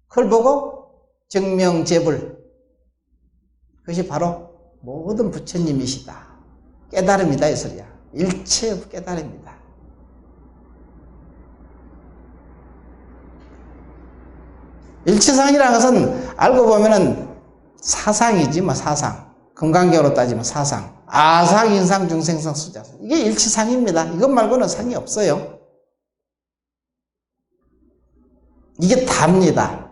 그걸 보고 정명제불, 그것이 바로 모든 부처님이시다. 깨달음이다 이 소리야. 일체 깨달음이다. 일체상이라는 것은 알고 보면은 사상이지 뭐 사상. 금강경으로 따지면 사상. 아상, 인상, 중생성, 수자성. 이게 일체상입니다. 이것 말고는 상이 없어요. 이게 답니다.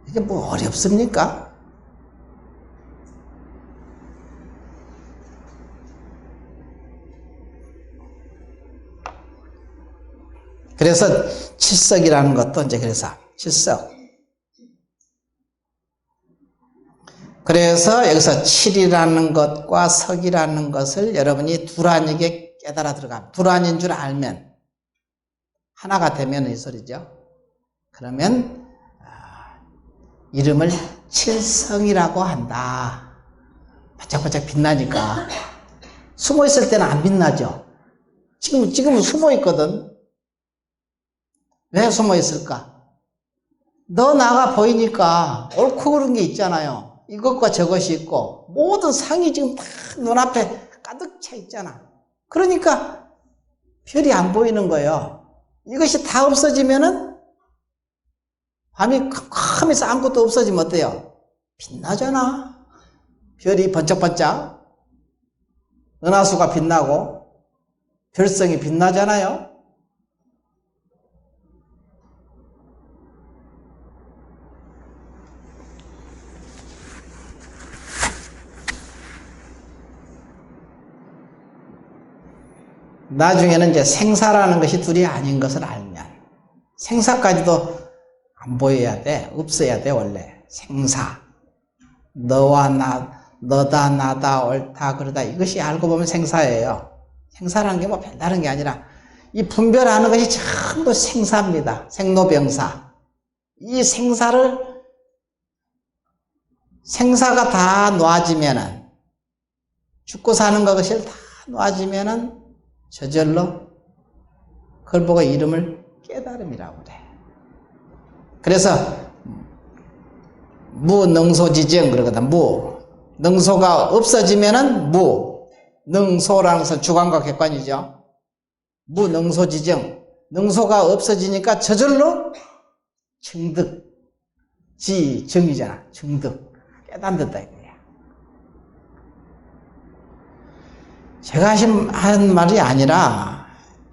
이게 뭐 어렵습니까? 그래서 칠석이라는 것도 이제 그래서 칠석. 그래서 여기서 칠이라는 것과 석이라는 것을 여러분이 두란이게 깨달아 들어가면, 두란인 줄 알면, 하나가 되면 이 소리죠. 그러면 이름을 칠성이라고 한다. 바짝바짝 빛나니까. 숨어 있을 때는 안 빛나죠. 지금은 숨어 있거든. 왜 숨어 있을까? 너 나가 보이니까 옳고 그른 게 있잖아요. 이것과 저것이 있고 모든 상이 지금 다 눈앞에 가득 차 있잖아. 그러니까 별이 안 보이는 거예요. 이것이 다 없어지면은 밤이 캄캄해서 아무것도 없어지면 어때요? 빛나잖아. 별이 번쩍번쩍. 은하수가 빛나고 별성이 빛나잖아요. 나중에는 이제 생사라는 것이 둘이 아닌 것을 알면, 생사까지도 안 보여야 돼. 없어야 돼, 원래. 생사. 너와 너다 나다 옳다 그러다 이것이 알고 보면 생사예요. 생사라는 게 뭐 별다른 게 아니라 이 분별하는 것이 전부 생사입니다. 생로병사. 이 생사가 다 놓아지면은, 죽고 사는 것을 다 놓아지면은 저절로 그걸 보고 이름을 깨달음이라고 그래. 그래서 무능소지정 그러거든. 능소가 없어지면은 능소라는 것은 주관과 객관이죠. 무능소지정. 능소가 없어지니까 저절로 증득. 정이잖아. 증득. 깨닫는다 이거야. 제가 한 말이 아니라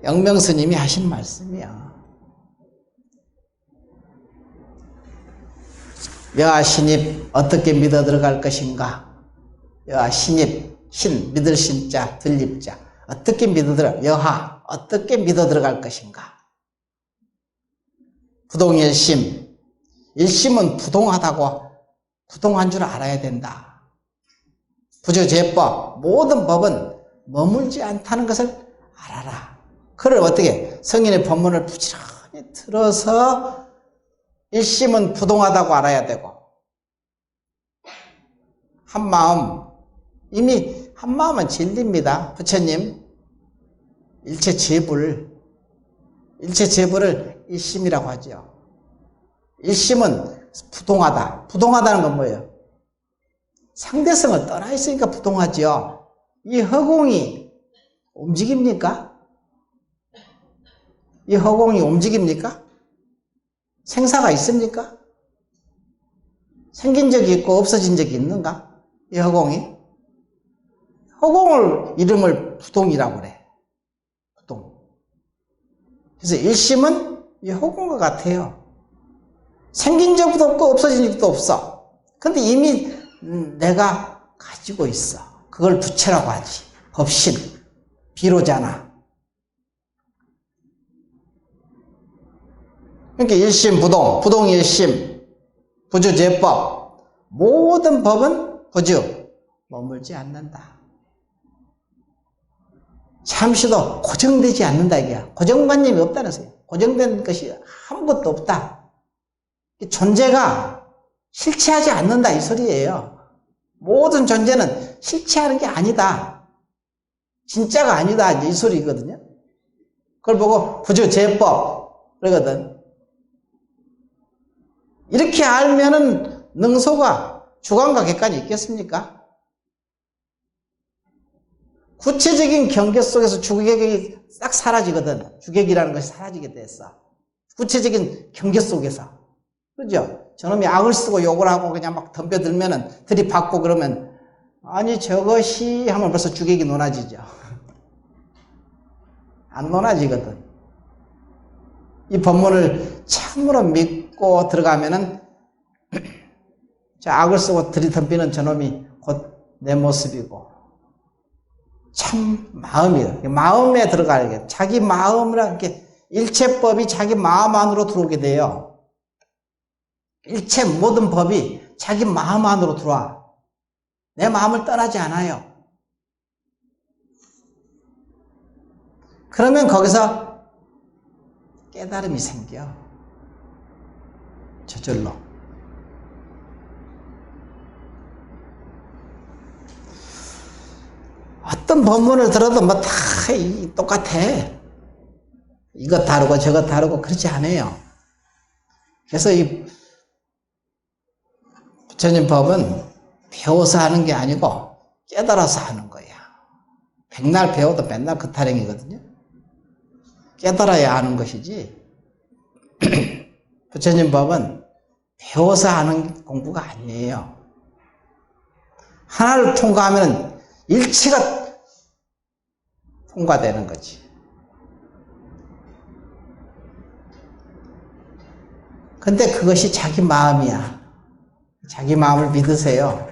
영명스님이 하신 말씀이야. 여하 신입 어떻게 믿어 들어갈 것인가? 여하 신입, 믿을 신자, 들립자. 어떻게 여하 어떻게 믿어 들어갈 것인가? 부동일심. 일심은 부동한 줄 알아야 된다. 부조제법, 모든 법은 머물지 않다는 것을 알아라. 그걸 어떻게? 성인의 법문을 부지런히 들어서 일심은 부동하다고 알아야 되고, 이미 한마음은 진리입니다. 부처님, 일체 재부를 일심이라고 하죠. 일심은 부동하다. 부동하다는 건 뭐예요? 상대성을 떠나 있으니까 부동하죠. 이 허공이 움직입니까? 이 허공이 움직입니까? 생사가 있습니까? 생긴 적이 있고 없어진 적이 있는가? 이 허공이? 이름을 부동이라고 그래. 부동. 그래서 일심은 이 허공과 같아요. 생긴 적도 없고 없어진 적도 없어. 근데 이미 내가 가지고 있어. 그걸 부처라고 하지. 법신, 비로자나. 그러니까 일심 부동, 부동 일심, 부주제법. 모든 법은 부주, 머물지 않는다. 잠시도 고정되지 않는다 이게야. 고정관념이 없다는 소리야. 고정된 것이 아무것도 없다. 존재가 실체하지 않는다 이 소리예요. 모든 존재는 실체하는 게 아니다. 진짜가 아니다 이 소리거든요. 그걸 보고 부주제법 그러거든. 이렇게 알면은 능소가 주관과 객관이 있겠습니까? 구체적인 경계 속에서 주객이 싹 사라지거든. 주객이라는 것이 사라지게 됐어. 구체적인 경계 속에서. 그죠? 저놈이 악을 쓰고 욕을 하고 그냥 막 덤벼들면은 들이받고 그러면 아니 저것이 하면 벌써 주객이 논아지죠. 안 논아지거든. 이 법문을 참으로 믿고 들어가면은 저 악을 쓰고 들이덤비는 저놈이 곧 내 모습이고 참 마음이에요. 마음에 들어가야 자기 마음이라 이렇게 일체법이 자기 마음 안으로 들어오게 돼요. 일체 모든 법이 자기 마음 안으로 들어와. 내 마음을 떠나지 않아요. 그러면 거기서 깨달음이 생겨. 저절로. 어떤 법문을 들어도 뭐 다 똑같아. 이것 다르고 저것 다르고 그렇지 않아요. 그래서 이 부처님 법은 배워서 하는 게 아니고 깨달아서 하는 거야. 백날 배워도 맨날 그 타령이거든요. 깨달아야 하는 것이지 부처님 법은 배워서 하는 공부가 아니에요. 하나를 통과하면 일체가 통과되는 거지. 근데 그것이 자기 마음이야. 자기 마음을 믿으세요.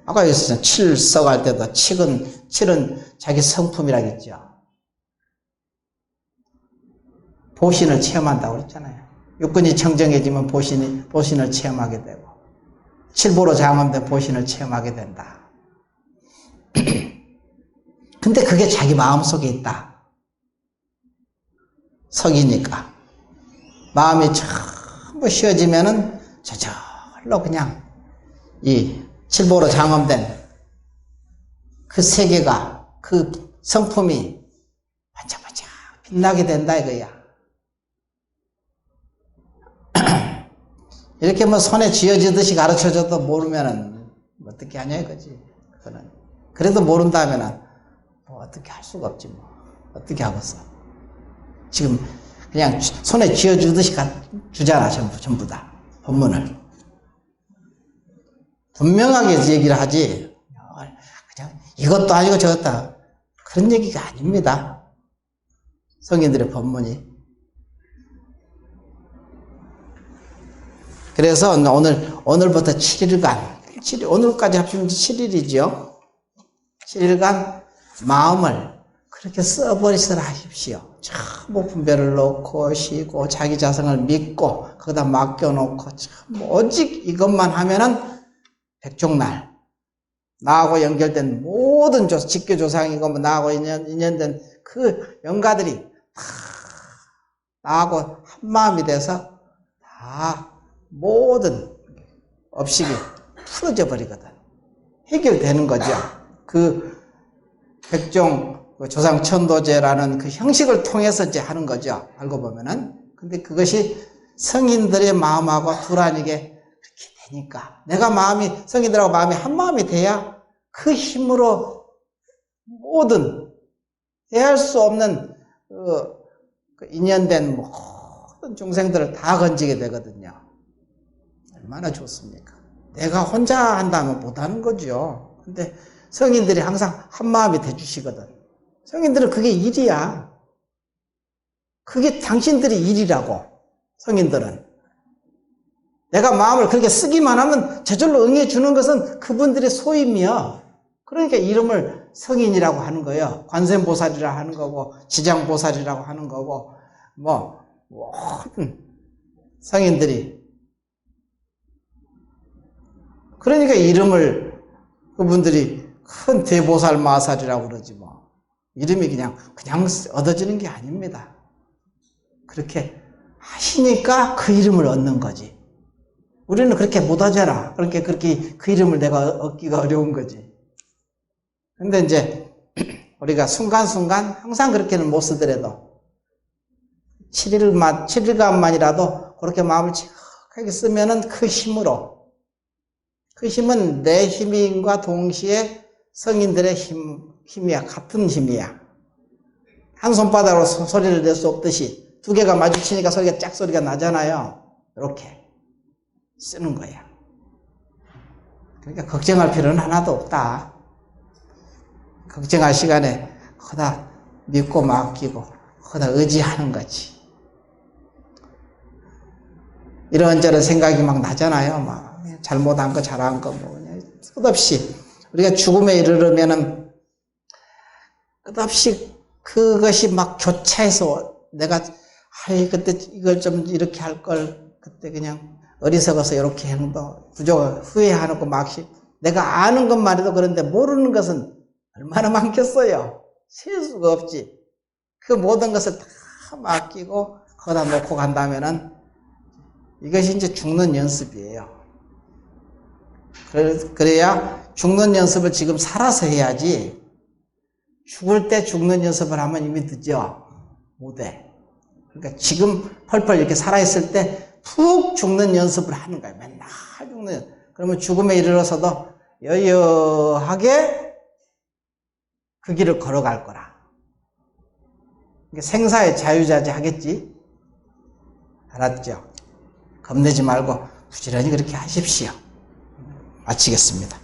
아까 여기서 칠석 할 때도 칠은 자기 성품이라겠죠. 보신을 체험한다고 그랬잖아요. 육근이 청정해지면 보신을 체험하게 되고 칠보로 장엄된 보신을 체험하게 된다. 근데 그게 자기 마음속에 있다. 성이니까. 마음이 전부 쉬어지면은 저절로 그냥 이 칠보로 장엄된 그 세계가, 그 성품이 반짝반짝 빛나게 된다 이거야. 이렇게 뭐 손에 쥐어지듯이 가르쳐줘도 모르면은 어떻게 하냐 이거지. 그거는. 그래도 모른다면은 뭐 어떻게 할 수가 없지 뭐. 어떻게 하겠어. 지금 그냥 손에 쥐어주듯이 주잖아 전부 다. 법문을. 분명하게 얘기를 하지. 그냥 이것도 아니고 저것도 그런 얘기가 아닙니다. 성인들의 법문이. 그래서 오늘부터 7일간, 오늘까지 합치면 7일이죠. 7일간 마음을 그렇게 써버리시라 하십시오. 전부 분별을 놓고 쉬고 자기 자성을 믿고 거기다 맡겨놓고 오직 이것만 하면은 백종날 나하고 연결된 모든 직교조상이고 나하고 인연된 그 영가들이 다 나하고 한마음이 돼서 다 모든 업식이 풀어져 버리거든. 해결되는 거죠. 그 백종 조상천도제라는 그 형식을 통해서 이제 하는 거죠. 알고 보면은. 근데 그것이 성인들의 마음하고 두라니게 그렇게 되니까. 내가 성인들하고 마음이 한 마음이 돼야 그 힘으로 모든 대할 수 없는 그 인연된 모든 중생들을 다 건지게 되거든요. 얼마나 좋습니까? 내가 혼자 한다면 못하는 거죠. 근데 성인들이 항상 한 마음이 돼주시거든. 성인들은 그게 일이야. 그게 당신들이 일이라고. 성인들은. 내가 마음을 그렇게 쓰기만 하면 저절로 응해주는 것은 그분들의 소임이야. 그러니까 이름을 성인이라고 하는 거예요. 관세음보살이라고 하는 거고 지장보살이라고 하는 거고 모든 성인들이. 그러니까 이름을 그분들이 큰 대보살 마살이라고 그러지 뭐. 이름이 그냥 얻어지는 게 아닙니다. 그렇게 하시니까 그 이름을 얻는 거지. 우리는 그렇게 못하잖아. 그렇게 그 이름을 내가 얻기가 어려운 거지. 근데 이제 우리가 순간순간 항상 그렇게는 못 쓰더라도 7일간만이라도 그렇게 마음을 칙하게 쓰면은 그 힘으로, 그 힘은 내 힘인과 동시에 성인들의 힘이야. 같은 힘이야. 한 손바닥으로 소리를 낼 수 없듯이 두 개가 마주치니까 소리가 짝소리가 나잖아요. 이렇게 쓰는 거야. 그러니까 걱정할 필요는 하나도 없다. 걱정할 시간에 거기다 믿고 맡기고 거기다 의지하는 거지. 이런저런 생각이 막 나잖아요. 막 잘못한 거 잘한 거 끝없이 우리가 죽음에 이르르면은 끝없이 그것이 막 교차해서 내가 그때 이걸 좀 이렇게 할 걸 그때 그냥 어리석어서 이렇게 행동 부족을 후회하는 거 막 내가 아는 것만 해도 그런데 모르는 것은 얼마나 많겠어요. 셀 수가 없지. 그 모든 것을 다 맡기고 거기다 놓고 간다면은 이것이 이제 죽는 연습이에요. 그래야 죽는 연습을 지금 살아서 해야지. 죽을 때 죽는 연습을 하면 이미 늦죠. 못해. 그러니까 지금 펄펄 이렇게 살아있을 때 푹 죽는 연습을 하는 거야. 맨날 죽는. 그러면 죽음에 이르러서도 여여하게 그 길을 걸어갈 거라. 그러니까 생사의 자유자재 하겠지. 알았죠? 겁내지 말고 부지런히 그렇게 하십시오. 마치겠습니다.